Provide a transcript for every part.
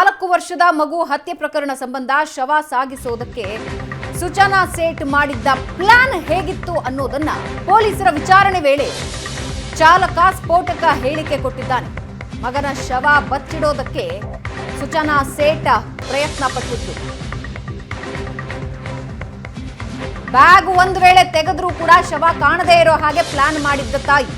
4 ವರ್ಷದ ಮಗು ಹತ್ಯೆ ಪ್ರಕರಣ ಸಂಬಂಧ ಶವ ಸಾಗಿಸೋದಕ್ಕೆ ಸುಚನಾ ಸೇಠ್ ಮಾಡಿದ್ದ ಪ್ಲಾನ್ ಹೇಗಿತ್ತು ಅನ್ನೋದನ್ನ ಪೊಲೀಸರ ವಿಚಾರಣೆ ವೇಳೆ ಚಾಲಕ ಸ್ಫೋಟಕ ಹೇಳಿಕೆ ಕೊಟ್ಟಿದ್ದಾನೆ. ಮಗನ ಶವ ಬಚ್ಚಿಡೋದಕ್ಕೆ ಸುಚನಾ ಸೇಠ ಪ್ರಯತ್ನ ಪಟ್ಟಿದ್ದು. ಬ್ಯಾಗ್ ಒಂದು ವೇಳೆ ತೆಗೆದ್ರೂ ಕೂಡ ಶವ ಕಾಣದೇ ಇರೋ ಹಾಗೆ ಪ್ಲಾನ್ ಮಾಡಿದ್ದ ತಾಯಿ.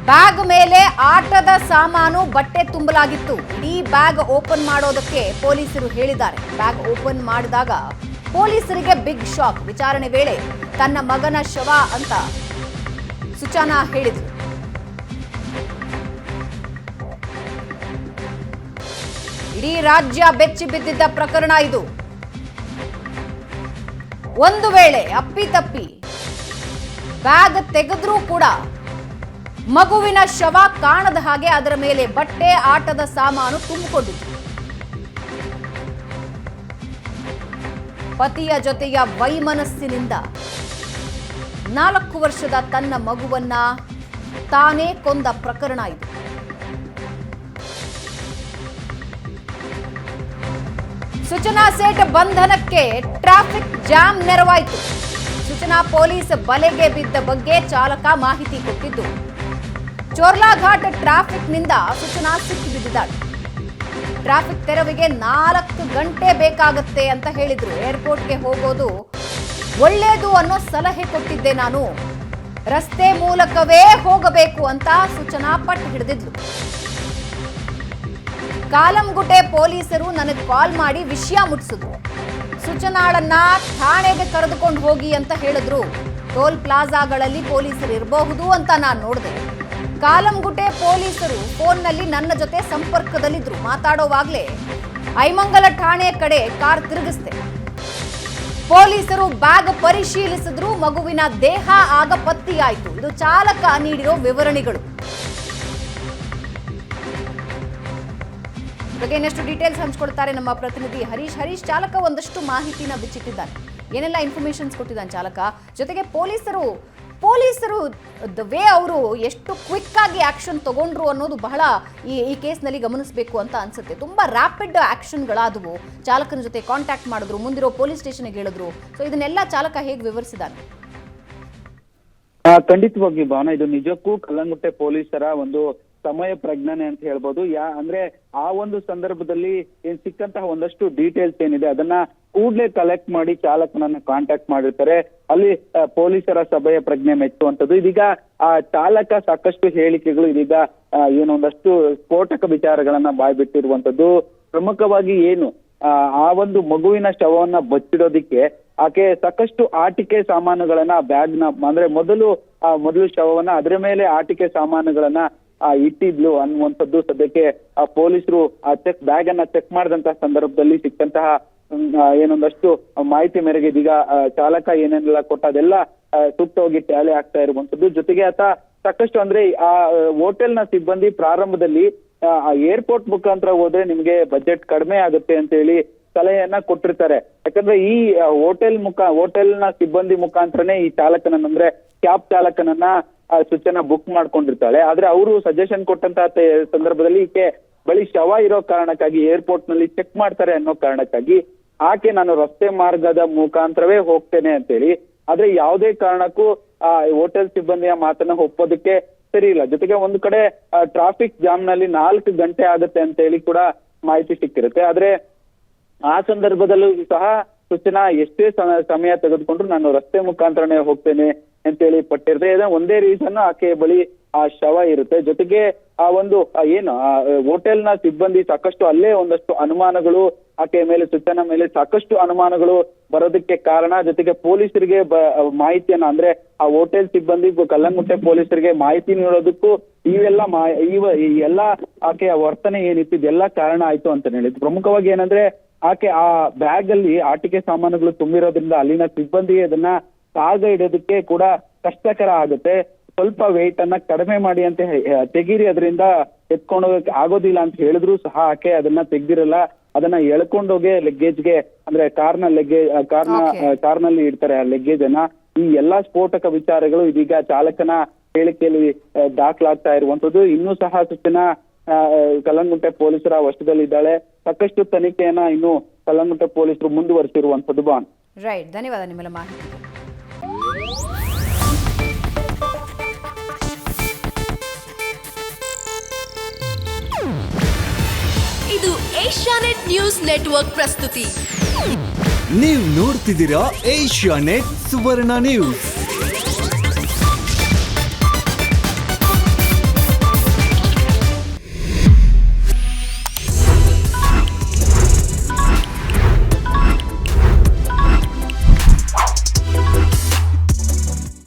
ಬ್ಯಾಗ್ ಮೇಲೆ ಆಟದ ಸಾಮಾನು, ಬಟ್ಟೆ ತುಂಬಲಾಗಿತ್ತು. ಇಡೀ ಬ್ಯಾಗ್ ಓಪನ್ ಮಾಡೋದಕ್ಕೆ ಪೊಲೀಸರು ಹೇಳಿದ್ದಾರೆ. ಬ್ಯಾಗ್ ಓಪನ್ ಮಾಡಿದಾಗ ಪೊಲೀಸರಿಗೆ ಬಿಗ್ ಶಾಕ್. ವಿಚಾರಣೆ ವೇಳೆ ತನ್ನ ಮಗನ ಶವ ಅಂತ ಸುಚನಾ ಹೇಳಿದ್ರು. ಇಡೀ ರಾಜ್ಯ ಬೆಚ್ಚಿ ಬಿದ್ದಿದ್ದ ಪ್ರಕರಣ ಇದು. ಒಂದು ವೇಳೆ ಅಪ್ಪಿತಪ್ಪಿ ಬ್ಯಾಗ್ ತೆಗೆದ್ರೂ ಕೂಡ ಮಗುವಿನ ಶವ ಕಾಣದ ಹಾಗೆ ಅದರ ಮೇಲೆ ಬಟ್ಟೆ, ಆಟದ ಸಾಮಾನು ತುಂಬಿಕೊಂಡಿತ್ತು. ಪತಿಯ ಜೊತೆಯ ವೈಮನಸ್ಸಿನಿಂದ 4 ವರ್ಷದ ತನ್ನ ಮಗುವನ್ನ ತಾನೇ ಕೊಂದ ಪ್ರಕರಣ ಇದು. ಸುಚನಾ ಸೇಠ್ ಬಂಧನಕ್ಕೆ ಟ್ರಾಫಿಕ್ ಜಾಮ್ ನೆರವಾಯಿತು. ಸುಚನಾ ಪೊಲೀಸ್ ಬಲೆಗೆ ಬಿದ್ದ ಬಗ್ಗೆ ಚಾಲಕ ಮಾಹಿತಿ ಕೊಟ್ಟಿದ್ದು. ಚೋರ್ಲಾಘಾಟ್ ಟ್ರಾಫಿಕ್ನಿಂದ ಸುಚನಾ ಸಿಕ್ಕಿಬಿದ್ದಿದ್ದಾಳೆ. ಟ್ರಾಫಿಕ್ ತೆರವಿಗೆ 4 ಗಂಟೆ ಬೇಕಾಗತ್ತೆ ಅಂತ ಹೇಳಿದ್ರು. ಏರ್ಪೋರ್ಟ್ಗೆ ಹೋಗೋದು ಒಳ್ಳೆಯದು ಅನ್ನೋ ಸಲಹೆ ಕೊಟ್ಟಿದ್ದೆ ನಾನು. ರಸ್ತೆ ಮೂಲಕವೇ ಹೋಗಬೇಕು ಅಂತ ಸುಚನಾ ಪಟ್ಟು ಹಿಡಿದಿದ್ಲು. ಕಾಲಂಗುಟೆ ಪೊಲೀಸರು ನನಗೆ ಕಾಲ್ ಮಾಡಿ ವಿಷಯ ಮುಟ್ಟಿಸಿದ್ರು. ಸುಚನಾಳನ್ನ ಠಾಣೆಗೆ ಕರೆದುಕೊಂಡು ಹೋಗಿ ಅಂತ ಹೇಳಿದ್ರು. ಟೋಲ್ ಪ್ಲಾಜಾಗಳಲ್ಲಿ ಪೊಲೀಸರು ಇರಬಹುದು ಅಂತ ನಾನು ನೋಡಿದೆ. ಕಾಲಂಗುಟೆ ಪೊಲೀಸರು ಫೋನ್ನಲ್ಲಿ ನನ್ನ ಜೊತೆ ಸಂಪರ್ಕದಲ್ಲಿದ್ರು. ಮಾತಾಡೋವಾಗ್ಲೇ ಐಮಂಗಲ ಠಾಣೆ ಕಡೆ ಕಾರ್ ತಿರುಗಿಸ್ದೆ. ಪೊಲೀಸರು ಬ್ಯಾಗ್ ಪರಿಶೀಲಿಸಿದ್ರು. ಮಗುವಿನ ದೇಹ ಆಗ ಪತ್ತೆಯಾಯಿತು. ಇದು ಚಾಲಕ ನೀಡಿರೋ ವಿವರಣೆಗಳು. ಬಗ್ಗೆ ಇನ್ನಷ್ಟು ಡೀಟೇಲ್ಸ್ ಹಂಚ್ಕೊಳ್ತಾರೆ ನಮ್ಮ ಪ್ರತಿನಿಧಿ ಹರೀಶ್. ಚಾಲಕ ಒಂದಷ್ಟು ಮಾಹಿತಿನ ಬಿಚ್ಚಿಟ್ಟಿದ್ದಾನೆ. ಏನೆಲ್ಲ ಇನ್ಫಾರ್ಮೇಶನ್ಸ್ ಕೊಟ್ಟಿದ್ದಾನೆ ಚಾಲಕ, ಜೊತೆಗೆ ಪೊಲೀಸರು ದ ವೇ ಅವರು ಎಷ್ಟು ಕ್ವಿಕ್ ಆಗಿ ಆಕ್ಷನ್ ತಗೊಂಡ್ರು ಅನ್ನೋದು ಬಹಳ ಈ ಕೇಸ್ನಲ್ಲಿ ಗಮನಿಸಬೇಕು ಅಂತ ಅನ್ಸುತ್ತೆ. ತುಂಬಾ ರ್ಯಾಪಿಡ್ ಆಕ್ಷನ್ಗಳಾದವು. ಚಾಲಕನ ಜೊತೆ ಕಾಂಟ್ಯಾಕ್ಟ್ ಮಾಡಿದ್ರು, ಮುಂದಿರೋ ಪೊಲೀಸ್ ಸ್ಟೇಷನ್ಗೆ ಹೇಳಿದ್ರು. ಸೊ ಇದನ್ನೆಲ್ಲ ಚಾಲಕ ಹೇಗೆ ವಿವರಿಸಿದ್ದಾನೆ? ಖಂಡಿತವಾಗಿ ಭಾವನ, ಇದು ನಿಜಕ್ಕೂ ಕಲ್ಲಂಗುಟ್ಟೆ ಪೊಲೀಸರ ಒಂದು ಸಮಯ ಪ್ರಜ್ಞಾನೆ ಅಂತ ಹೇಳ್ಬೋದು. ಅಂದ್ರೆ ಆ ಒಂದು ಸಂದರ್ಭದಲ್ಲಿ ಏನ್ ಸಿಕ್ಕಂತಹ ಒಂದಷ್ಟು ಡೀಟೇಲ್ಸ್ ಏನಿದೆ ಅದನ್ನ ಕೂಡ್ಲೆ ಕಲೆಕ್ಟ್ ಮಾಡಿ ಚಾಲಕನನ್ನ ಕಾಂಟ್ಯಾಕ್ಟ್ ಮಾಡಿರ್ತಾರೆ. ಅಲ್ಲಿ ಪೊಲೀಸರ ಸಭೆಯ ಪ್ರಜ್ಞೆ ಮೆಚ್ಚುವಂಥದ್ದು. ಇದೀಗ ಆ ಚಾಲಕ ಸಾಕಷ್ಟು ಹೇಳಿಕೆಗಳು, ಇದೀಗ ಏನೊಂದಷ್ಟು ಸ್ಫೋಟಕ ವಿಚಾರಗಳನ್ನ ಬಾಯ್ಬಿಟ್ಟಿರುವಂತದ್ದು. ಪ್ರಮುಖವಾಗಿ ಏನು ಆ ಒಂದು ಮಗುವಿನ ಶವವನ್ನ ಬಚ್ಚಿಡೋದಿಕ್ಕೆ ಆಕೆ ಸಾಕಷ್ಟು ಆಟಿಕೆ ಸಾಮಾನುಗಳನ್ನ ಬ್ಯಾಗ್ನ, ಅಂದ್ರೆ ಮೊದಲು ಶವವನ್ನ ಅದರ ಮೇಲೆ ಆಟಿಕೆ ಸಾಮಾನುಗಳನ್ನ ಇಟ್ಟಿದ್ಲು ಅನ್ನುವಂಥದ್ದು ಸದ್ಯಕ್ಕೆ ಪೊಲೀಸರು ಬ್ಯಾಗ್ ಅನ್ನ ಚೆಕ್ ಮಾಡಿದಂತಹ ಸಂದರ್ಭದಲ್ಲಿ ಸಿಕ್ಕಂತಹ ಏನೊಂದಷ್ಟು ಮಾಹಿತಿ ಮೇರೆಗೆ ಇದೀಗ ಚಾಲಕ ಏನೇನೆಲ್ಲ ಕೊಟ್ಟ ಅದೆಲ್ಲ ಸೂಕ್ತವಾಗಿ ಟ್ಯಾಲಿ ಆಗ್ತಾ ಇರುವಂತದ್ದು. ಜೊತೆಗೆ ಆತ ಸಾಕಷ್ಟು, ಅಂದ್ರೆ ಆ ಹೋಟೆಲ್ನ ಸಿಬ್ಬಂದಿ ಪ್ರಾರಂಭದಲ್ಲಿ ಏರ್ಪೋರ್ಟ್ ಮುಖಾಂತರ ಹೋದ್ರೆ ನಿಮ್ಗೆ ಬಜೆಟ್ ಕಡಿಮೆ ಆಗುತ್ತೆ ಅಂತ ಹೇಳಿ ಸಲಹೆಯನ್ನ ಕೊಟ್ಟಿರ್ತಾರೆ. ಯಾಕಂದ್ರೆ ಈ ಹೋಟೆಲ್ನ ಸಿಬ್ಬಂದಿ ಮುಖಾಂತರನೇ ಈ ಚಾಲಕನನ್ನ, ಅಂದ್ರೆ ಕ್ಯಾಬ್ ಚಾಲಕನನ್ನ ಸೂಚನಾ ಬುಕ್ ಮಾಡ್ಕೊಂಡಿರ್ತಾಳೆ. ಆದ್ರೆ ಅವರು ಸಜೆಷನ್ ಕೊಟ್ಟಂತಹ ಸಂದರ್ಭದಲ್ಲಿ ಈಕೆ ಬಳಿ ಶವ ಇರೋ ಕಾರಣಕ್ಕಾಗಿ ಏರ್ಪೋರ್ಟ್ ನಲ್ಲಿ ಚೆಕ್ ಮಾಡ್ತಾರೆ ಅನ್ನೋ ಕಾರಣಕ್ಕಾಗಿ ಆಕೆ ನಾನು ರಸ್ತೆ ಮಾರ್ಗದ ಮುಖಾಂತರವೇ ಹೋಗ್ತೇನೆ ಅಂತೇಳಿ, ಆದ್ರೆ ಯಾವುದೇ ಕಾರಣಕ್ಕೂ ಹೋಟೆಲ್ ಸಿಬ್ಬಂದಿಯ ಮಾತನ್ನ ಒಪ್ಪೋದಕ್ಕೆ ಸರಿ ಇಲ್ಲ. ಜೊತೆಗೆ ಒಂದು ಕಡೆ ಟ್ರಾಫಿಕ್ ಜಾಮ್ ನಲ್ಲಿ 4 ಗಂಟೆ ಆಗುತ್ತೆ ಅಂತ ಹೇಳಿ ಕೂಡ ಮಾಹಿತಿ ಸಿಕ್ಕಿರುತ್ತೆ. ಆದ್ರೆ ಆ ಸಂದರ್ಭದಲ್ಲೂ ಸಹ ಸೂಚನಾ ಎಷ್ಟೇ ಸಮಯ ತೆಗೆದುಕೊಂಡ್ರು ನಾನು ರಸ್ತೆ ಮುಖಾಂತರನೇ ಹೋಗ್ತೇನೆ ಅಂತೇಳಿ ಪಟ್ಟಿರುತ್ತೆ. ಒಂದೇ ರೀಸನ್ ಆಕೆ ಬಳಿ ಆ ಶವ ಇರುತ್ತೆ. ಜೊತೆಗೆ ಆ ಒಂದು ಏನು ಹೋಟೆಲ್ನ ಸಿಬ್ಬಂದಿ ಸಾಕಷ್ಟು ಅಲ್ಲೇ ಒಂದಷ್ಟು ಅನುಮಾನಗಳು ಆಕೆ ಮೇಲೆ, ಸೂಚನಾ ಮೇಲೆ ಸಾಕಷ್ಟು ಅನುಮಾನಗಳು ಬರೋದಕ್ಕೆ ಕಾರಣ. ಜೊತೆಗೆ ಪೊಲೀಸರಿಗೆ ಮಾಹಿತಿಯನ್ನ, ಅಂದ್ರೆ ಆ ಹೋಟೆಲ್ ಸಿಬ್ಬಂದಿ ಕಲ್ಲಂಗುಟ್ಟೆ ಪೊಲೀಸರಿಗೆ ಮಾಹಿತಿ ನೀಡೋದಕ್ಕೂ ಎಲ್ಲ ಆಕೆಯ ವರ್ತನೆ ಏನಿತ್ತು ಇದೆಲ್ಲ ಕಾರಣ ಆಯ್ತು ಅಂತ ಹೇಳಿದ್ರು. ಪ್ರಮುಖವಾಗಿ ಏನಂದ್ರೆ ಆಕೆ ಆ ಬ್ಯಾಗ್ ಅಲ್ಲಿ ಆಟಿಕೆ ಸಾಮಾನುಗಳು ತುಂಬಿರೋದ್ರಿಂದ ಅಲ್ಲಿನ ಸಿಬ್ಬಂದಿ ಅದನ್ನ ಸಾಗ ಇಡೋದಕ್ಕೆ ಕೂಡ ಕಷ್ಟಕರ ಆಗುತ್ತೆ. ಸ್ವಲ್ಪ ವೆಯ್ಟ್ ಅನ್ನ ಕಡಿಮೆ ಮಾಡಿ ಅಂತ ತೆಗೀರಿ, ಅದರಿಂದ ಎತ್ಕೊಂಡು ಹೋಗಕ್ಕೆ ಆಗೋದಿಲ್ಲ ಅಂತ ಹೇಳಿದ್ರು ಸಹ ಆಕೆ ಅದನ್ನ ತೆಗ್ದಿರಲ್ಲ. ಅದನ್ನ ಎಳ್ಕೊಂಡೋಗಿ ಲಗ್ಗೇಜ್ಗೆ, ಅಂದ್ರೆ ಕಾರ್ನಲ್ಲಿ ಇಡ್ತಾರೆ ಆ ಲಗ್ಗೇಜ್ ಅನ್ನ. ಈ ಎಲ್ಲಾ ಸ್ಫೋಟಕ ವಿಚಾರಗಳು ಇದೀಗ ಚಾಲಕನ ಹೇಳಿಕೆಯಲ್ಲಿ ದಾಖಲಾಗ್ತಾ ಇರುವಂತದ್ದು. ಇನ್ನೂ ಸಹ ಸೂಚನಾ ಕಲ್ಲಂಗುಂಟೆ ಪೊಲೀಸರ ವಶದಲ್ಲಿದ್ದಾಳೆ. ಸಾಕಷ್ಟು ತನಿಖೆಯನ್ನ ಇನ್ನು ಕಲ್ಲಂಗುಂಟೆ ಪೊಲೀಸರು ಮುಂದುವರಿಸಿರುವಂತದ್ದು ಬಾನ್. ರೈಟ್, ಧನ್ಯವಾದ ನಿಮ್ಮೆಲ್ಲ ಮಾಹಿತಿ. ಇದು ಏಷ್ಯಾನೆಟ್ ನ್ಯೂಸ್ ನೆಟ್ವರ್ಕ್ ಪ್ರಸ್ತುತಿ. ನೀವು ನೋಡ್ತಿದ್ದೀರಾ ಏಷ್ಯಾನೆಟ್ ಸುವರ್ಣ ನ್ಯೂಸ್.